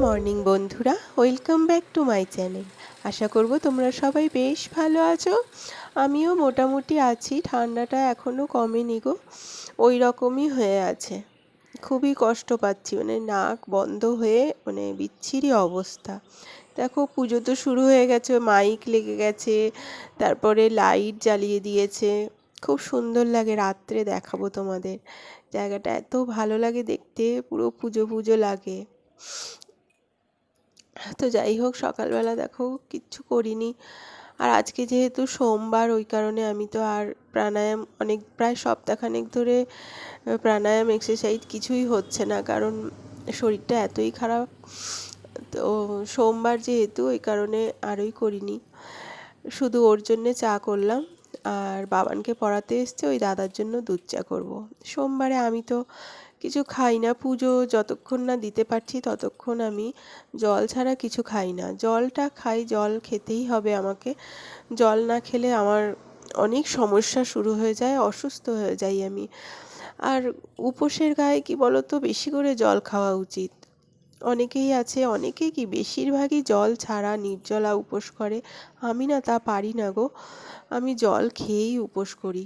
Morning বন্ধুরা, welcome back to my channel. আশা করব তোমরা সবাই বেশ ভালো আছো। আমিও মোটামুটি আছি, ঠান্ডাটা এখনও কমেনি গো, ওই রকমই হয়ে আছে। খুবই কষ্ট পাচ্ছি, মানে নাক বন্ধ হয়ে মানে বিচ্ছিরি অবস্থা। দেখো পুজো তো শুরু হয়ে গেছে, মাইক লেগে গেছে, তারপরে লাইট জ্বালিয়ে দিয়েছে। খুব সুন্দর লাগে, রাত্রে দেখাবো তোমাদের। জায়গাটা এত ভালো লাগে দেখতে, পুরো পুজো পুজো লাগে। তো যাই হোক, সকালবেলা দেখো কিচ্ছু করিনি। আর আজকে যেহেতু সোমবার, ওই কারণে আমি তো আর প্রাণায়াম প্রায় সপ্তাহখানেক ধরে প্রাণায়াম এক্সারসাইজ কিছুই হচ্ছে না, কারণ শরীরটা এতই খারাপ। তো সোমবার যেহেতু, ওই কারণে আরই করিনি। শুধু ওর জন্যে চা করলাম, আর বাবানকে পড়াতে এসছে, ওই দাদার জন্য দুধ চা করবো। সোমবারে আমি তো কিছু খাই না, পুজো যতক্ষণ না দিতে পারছি ততক্ষণ আমি জল ছাড়া কিছু খাই না। জলটা খাই, জল খেতেই হবে আমাকে। জল না খেলে আমার অনেক সমস্যা শুরু হয়ে যায়, অসুস্থ হয়ে যাই আমি। আর উপোসের গায়ে কি বলতো, বেশি করে জল খাওয়া উচিত। অনেকেই আছে, অনেকেই কি বেশিরভাগই জল ছাড়া নির্জলা উপোস করে। আমি না, তা পারি না গো। আমি জল খেয়েই উপোস করি।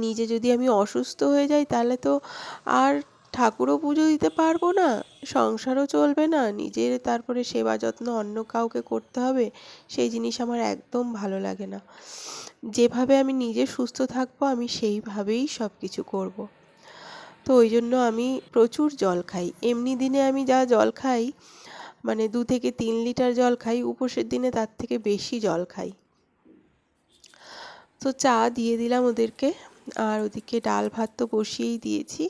নিজে যদি আমি অসুস্থ হয়ে যাই তাহলে তো আর ঠাকুরও পুজো দিতে পারবো না, সংসারও চলবে না, নিজের তারপরে সেবা যত্ন অন্য কাউকে করতে হবে। সেই জিনিস আমার একদম ভালো লাগে না। যেভাবে আমি নিজে সুস্থ থাকবো, আমি সেইভাবেই সব কিছু করব। তো ওই জন্য আমি প্রচুর জল খাই। এমনি দিনে আমি যা জল খাই, মানে 2 থেকে 3 লিটার জল খাই, উপোসের দিনে তার থেকে বেশি জল খাই। তো চা দিয়ে দিলাম ওদেরকে, আর ওদিকে ডাল ভাত তো বসিয়েই দিয়েছি।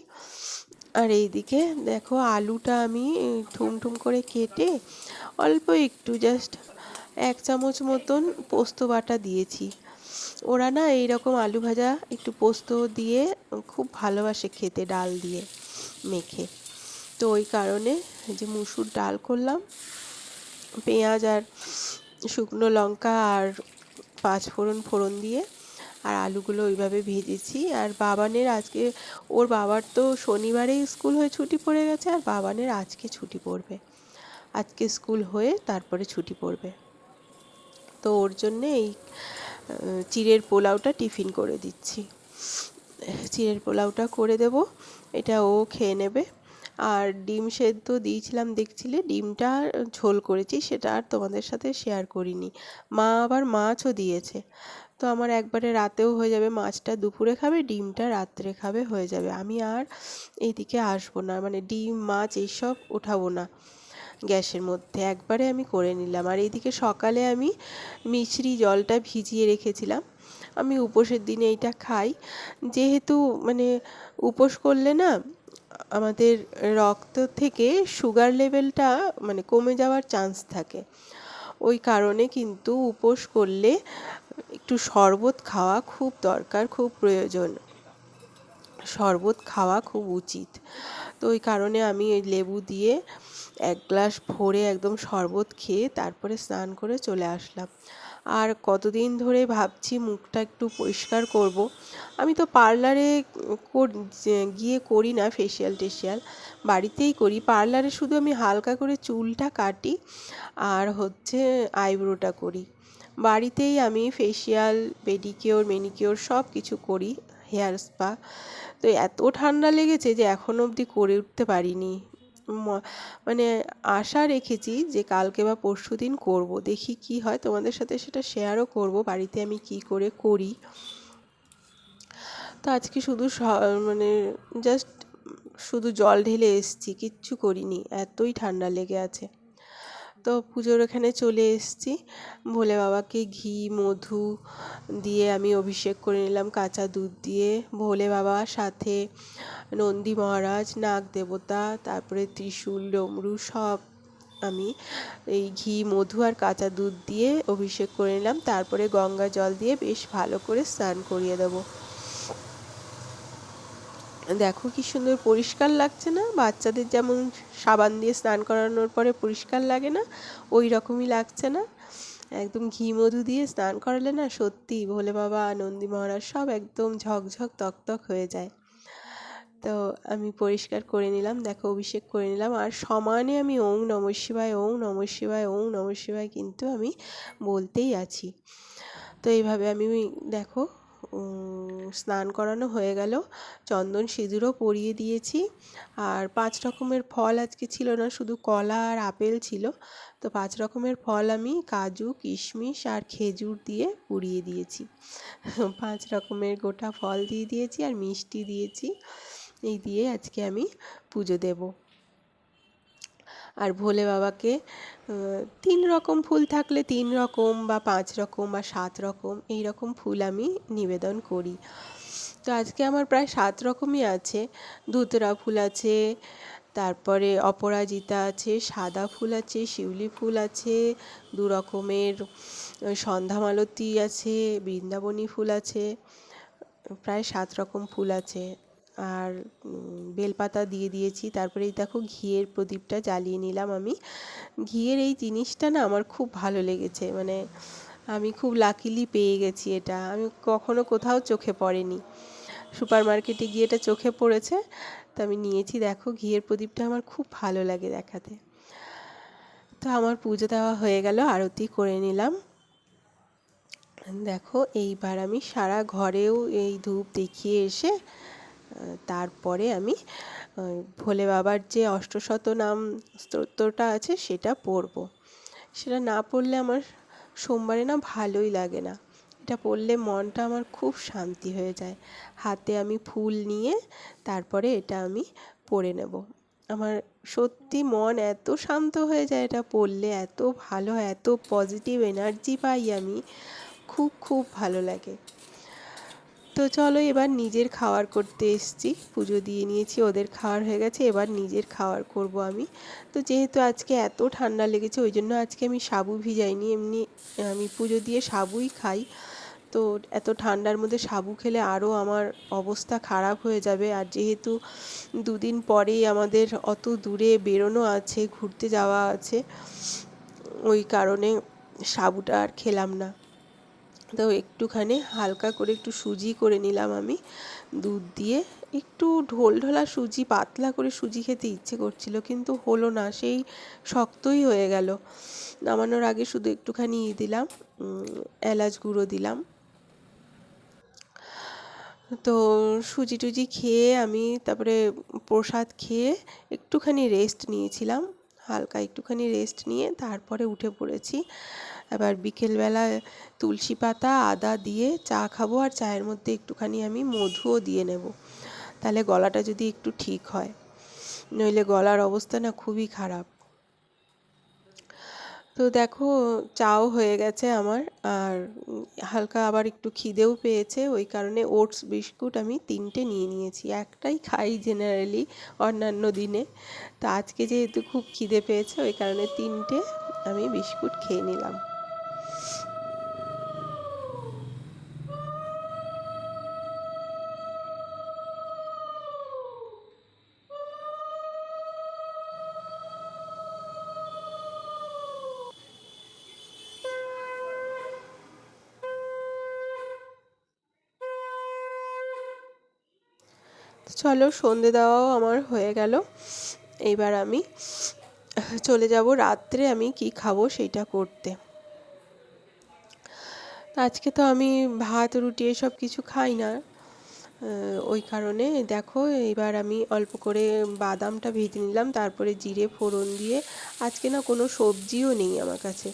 আর এইদিকে দেখো, আলুটা আমি ঠুমঠুম করে কেটে অল্প একটু জাস্ট 1 চামচ মতন পোস্ত বাটা দিয়েছি। ওরা না এইরকম আলু ভাজা একটু পোস্ত দিয়ে খুব ভালোবাসে খেতে, ডাল দিয়ে মেখে। তো ওই কারণে যে মুসুর ডাল করলাম, পেঁয়াজ আর শুকনো লঙ্কা আর 5 ফোড়ন ফোড়ন দিয়ে, আর আলুগুলো ওইভাবে ভেজেছি। আর বাবানের আজকে, ওর বাবার তো শনিবারেই স্কুল হয়ে ছুটি পড়ে গেছে, আর বাবানের আজকে ছুটি পড়বে। আজকে স্কুল হয়ে তারপরে ছুটি পড়বে। তো ওর জন্যে এই চিড়ের পোলাওটা টিফিন করে দিচ্ছি। চিড়ের পোলাওটা করে দেব, এটা ও খেয়ে নেবে। আর ডিম সেদ্ধ দিয়েছিলাম, দেখছিলে, ডিমটা ঝোল করেছি, সেটা আর তোমাদের সাথে শেয়ার করিনি। মা আবার মাছও দিয়েছে, তো আমার একবারে রাতেও হয়ে যাবে। মাছটা দুপুরে খাবে, ডিমটা রাত্রে খাবে, হয়ে যাবে। আমি আর এইদিকে আসবো না, মানে ডিম মাছ এইসব ওঠাবো না গ্যাসের মধ্যে, একবারে আমি করে নিলাম। আর এইদিকে সকালে আমি মিছরি জলটা ভিজিয়ে রেখেছিলাম। আমি উপোসের দিনে এইটা খাই, যেহেতু মানে উপোস করলে না আমাদের রক্ত থেকে সুগার লেভেলটা মানে কমে যাওয়ার চান্স থাকে। ওই কারণে কিন্তু উপোস করলে একটু শরবত খাওয়া খুব দরকার, খুব প্রয়োজন। শরবত খাওয়া খুব উচিত। তো ওই কারণে আমি ওই লেবু দিয়ে 1 গ্লাস ভরে একদম শরবত খেয়ে তারপরে স্নান করে চলে আসলাম। আর কতদিন ধরে ভাবছি মুখটা একটু পরিষ্কার করব। আমি তো পার্লারে গিয়ে করি না ফেসিয়াল টেসিয়াল, বাড়িতেই করি। পার্লারে শুধু আমি হালকা করে চুলটা কাটি আর হচ্ছে আইব্রোটা করি। বাড়িতেই আমি ফেসিয়াল, পেডিকিওর, ম্যানিকিওর সব কিছু করি, হেয়ার স্পা। তো এত ঠান্ডা লেগেছে যে এখনো অবধি করে উঠতে পারিনি। মানে আশা রেখেছি যে কালকে বা পরশুদিন করব, দেখি কি হয়, তোমাদের সাথে সেটা শেয়ারও করব বাড়িতে আমি কি করে করি। তো আজকে শুধু মানে জাস্ট শুধু জল ঢেলে এসছি, কিচ্ছু করিনি, এতই ঠান্ডা লেগে আছে। তো পুজোর এখানে চলে এসেছি। ভোলে বাবাকে ঘি মধু দিয়ে আমি অভিষেক করে নিলাম, কাঁচা দুধ দিয়ে। ভোলে বাবা, সাথে নন্দী মহারাজ, নাগ দেবতা, তারপরে ত্রিশূল, ডমরু সব আমি এই ঘি মধু আর কাঁচা দুধ দিয়ে অভিষেক করে নিলাম। তারপরে গঙ্গা জল দিয়ে বেশ ভালো করে স্নান করিয়ে দেবো। দেখো কি সুন্দর পরিষ্কার লাগছে না? বাচ্চাদের যেমন সাবান দিয়ে স্নান করানোর পরে পরিষ্কার লাগে না, ওই রকমই লাগছে না? একদম ঘি মধু দিয়ে স্নান করালে না সত্যি ভোলে বাবা, নন্দী মহারাজ সব একদম ঝকঝক তকতক হয়ে যায়। তো আমি পরিষ্কার করে নিলাম, দেখো অভিষেক করে নিলাম, আর সমানে আমি ওং নমঃ শিবায়, ওং নমঃ শিবায়, ওং নমঃ শিবায় কিন্তু আমি বলতেই আছি। তো এইভাবে আমি দেখো স্নান করানো হয়ে গেল, চন্দন সিঁদুরও পরিয়ে দিয়েছি। আর 5 রকমের ফল আজকে ছিল না, শুধু কলা আর আপেল ছিল। তো 5 রকমের ফল আমি কাজু, কিশমিশ আর খেজুর দিয়ে পুড়িয়ে দিয়েছি। 5 রকমের গোটা ফল দিয়ে দিয়েছি আর মিষ্টি দিয়েছি। এই দিয়ে আজকে আমি পুজো দেব। আর ভোলে বাবাকে 3 রকম ফুল থাকলে 3 রকম বা 5 রকম বা 7 রকম এই রকম ফুল আমি নিবেদন করি। তো আজকে আমার প্রায় 7 রকমই আছে। ধুতরা ফুল আছে, তারপরে অপরাজিতা আছে, সাদা ফুল আছে, শিউলি ফুল আছে, 2 রকমের সন্ধ্যামালতী আছে, বৃন্দাবনী ফুল আছে, প্রায় 7 রকম ফুল আছে। আর বেলপাতা দিয়ে দিয়েছি। তারপরে এই দেখো ঘিয়ের প্রদীপটা জ্বালিয়ে নিলাম আমি। ঘিয়ের এই জিনিসটা না আমার খুব ভালো লেগেছে, মানে আমি খুব লাকিলি পেয়ে গেছি এটা, আমি কখনো কোথাও চোখে পড়েনি, সুপার মার্কেটে গিয়ে এটা চোখে পড়েছে, তো আমি নিয়েছি। দেখো ঘিয়ের প্রদীপটা আমার খুব ভালো লাগে দেখাতে। তো আমার পুজো দেওয়া হয়ে গেল, আরতি করে নিলাম। দেখো এইবার আমি সারা ঘরেও এই ধূপ দেখিয়ে এসে তারপরে আমি ভোলে বাবার যে অষ্টশতনাম স্তোত্রটা আছে সেটা পড়ব। সেটা না পড়লে আমার সোমবারে না ভালোই লাগে না, এটা পড়লে মনটা আমার খুব শান্তি হয়ে যায়। হাতে আমি ফুল নিয়ে তারপরে এটা আমি পড়ে নেব। আমার সত্যি মন এত শান্ত হয়ে যায় এটা পড়লে, এত ভালো, এত পজিটিভ এনার্জি পাই আমি, খুব খুব ভালো লাগে। তো চলো এবার নিজের খাওয়ার করতে এসেছি, পুজো দিয়ে নিয়েছি, ওদের খাওয়ার হয়ে গেছে, এবার নিজের খাওয়ার করব আমি। তো যেহেতু আজকে এত ঠান্ডা লেগেছে ওই জন্য আজকে আমি সাবু ভিজাইনি, এমনি আমি পুজো দিয়ে সাবুই খাই। তো এত ঠান্ডার মধ্যে সাবু খেলে আরও আমার অবস্থা খারাপ হয়ে যাবে। আর যেহেতু 2 দিন পরেই আমাদের অত দূরে বেরোনো আছে, ঘুরতে যাওয়া আছে, ওই কারণে সাবুটা আর খেলাম না। তো একটুখানি হালকা করে একটু সুজি করে নিলাম আমি দুধ দিয়ে, একটু ঢোল ঢোলা সুজি, পাতলা করে সুজি খেতে ইচ্ছে করছিল কিন্তু হলো না, সেই শক্তই হয়ে গেল। নামানোর আগে শুধু একটুখানি দিলাম এলাচ গুঁড়ো দিলাম। তো সুজি টুজি খেয়ে আমি তারপরে প্রসাদ খেয়ে একটুখানি রেস্ট নিয়েছিলাম, হালকা একটুখানি রেস্ট নিয়ে তারপরে উঠে পড়েছি। এবার বিকেলবেলা তুলসী পাতা আদা দিয়ে চা খাবো, আর চায়ের মধ্যে একটুখানি আমি মধুও দিয়ে নেব, তাহলে গলাটা যদি একটু ঠিক হয়, নইলে গলার অবস্থা না খুবই খারাপ। তো দেখো চাও হয়ে গেছে আমার, আর হালকা আবার একটু খিদেও পেয়েছে, ওই কারণে ওটস বিস্কুট আমি 3টে নিয়ে নিয়েছি। একটাই খাই জেনারেলি অন্যান্য দিনে, তো আজকে যেহেতু খুব খিদে পেয়েছে ওই কারণে 3টে আমি বিস্কুট খেয়ে নিলাম। চলো সন্ধে দেওয়াও আমার হয়ে গেল, এইবার আমি চলে যাব রাত্রে আমি কি খাবো সেইটা করতে। আজকে তো আমি ভাত রুটি এসব কিছু খাই না, ওই কারণে দেখো এবার আমি অল্প করে বাদামটা ভেজে নিলাম, তারপরে জিরে ফোড়ন দিয়ে, আজকে না কোনো সবজিও নেই আমার কাছে,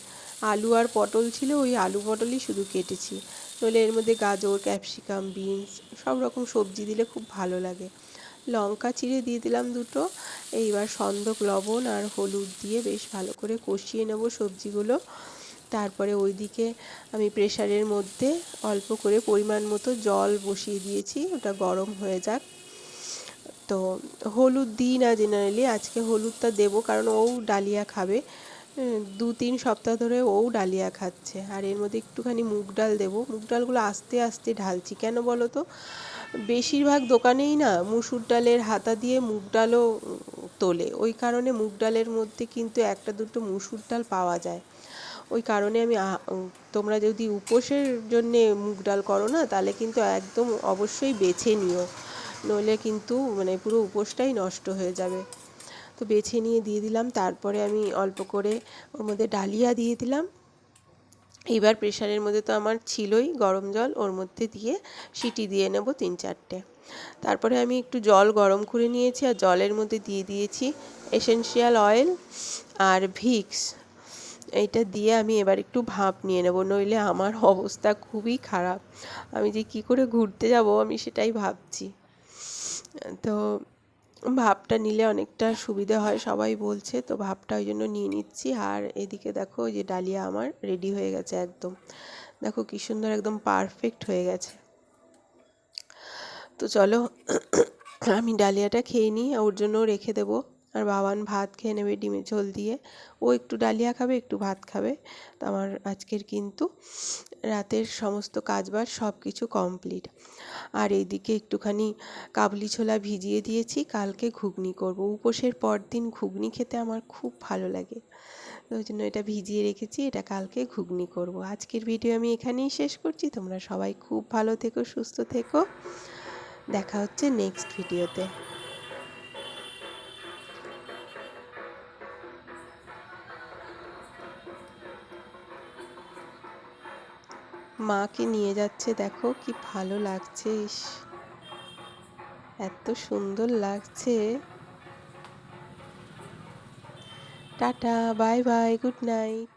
আলু আর পটল ছিল, ওই আলু পটলই শুধু কেটেছি, নইলে এর মধ্যে গাজর, ক্যাপসিকাম, বিনস সব রকম সবজি দিলে খুব ভালো লাগে। লঙ্কা চিড়ে দিয়ে দিলাম 2টো, এইবার সন্দক লবণ আর হলুদ দিয়ে বেশ ভালো করে কষিয়ে নেব সবজিগুলো। তারপরে ওইদিকে আমি প্রেসারের মধ্যে অল্প করে পরিমাণ মতো জল বসিয়ে দিয়েছি, ওটা গরম হয়ে যাক। তো হলুদ দিই না জেনারেলি, আজকে হলুদটা দেবো কারণ ও ডালিয়া খাবে, 2-3 সপ্তাহ ধরে ও ডালিয়া খাচ্ছে। আর এর মধ্যে একটুখানি মুগ ডাল দেবো, মুগ ডালগুলো আস্তে আস্তে ঢালছি, কেন বলো তো, বেশিরভাগ দোকানেই না মুসুর ডালের হাতা দিয়ে মুগ ডালও তোলে, ওই কারণে মুগ ডালের মধ্যে কিন্তু 1-2টো মুসুর ডাল পাওয়া যায়। ওই কারণে আমি তোমরা যদি উপোসের জন্যে মুগ ডাল করো না তাহলে কিন্তু একদম অবশ্যই বেছে নিও, নইলে কিন্তু মানে পুরো উপোসটাই নষ্ট হয়ে যাবে। তো বেছে নিয়ে দিয়ে দিলাম, তারপরে আমি অল্প করে ওর মধ্যে ডালিয়া দিয়ে দিলাম। এবার প্রেশারের মধ্যে তো আমার ছিলই গরম জল, ওর মধ্যে দিয়ে সিটি দিয়ে নেব 3-4টে। তারপরে আমি একটু জল গরম করে নিয়েছি আর জলের মধ্যে দিয়ে দিয়েছি এসেনশিয়াল অয়েল আর ভিক্স। এইটা দিয়ে আমি এবার একটু ভাপ নিয়ে নেব, নইলে আমার অবস্থা খুবই খারাপ। আমি যে কি করে ঘুরতে যাব আমি সেটাই ভাবছি। তো ভাপটা নিলে অনেকটা সুবিধা হয় সবাই বলছে, তো ভাপটা ওই জন্য নিয়ে নিচ্ছি। আর এদিকে দেখো যে ডালিয়া আমার রেডি হয়ে গেছে একদম, দেখো কি সুন্দর একদম পারফেক্ট হয়ে গেছে। তো চলো আমি ডালিয়াটা খেয়ে নিই, ওর জন্যও রেখে দেবো। আর বাবান ভাত খেয়ে নেবে ডিমের ঝোল দিয়ে, ও একটু ডালিয়া খাবে একটু ভাত খাবে। তো আমার আজকের কিন্তু রাতের সমস্ত কাজবাজ সব কিছু কমপ্লিট। আর এইদিকে একটুখানি কাবলি ছোলা ভিজিয়ে দিয়েছি, কালকে ঘুগনি করব। উপোসের পর দিন ঘুগনি খেতে আমার খুব ভালো লাগে, তো ওই জন্য এটা ভিজিয়ে রেখেছি, এটা কালকে ঘুগনি করব। আজকের ভিডিও আমি এখানেই শেষ করছি। তোমরা সবাই খুব ভালো থেকো, সুস্থ থেকো, দেখা হচ্ছে নেক্সট ভিডিওতে। মাকে নিয়ে যাচ্ছে, দেখো কি ভালো লাগছে, ইস এত সুন্দর লাগছে। Tata, bye bye, good night.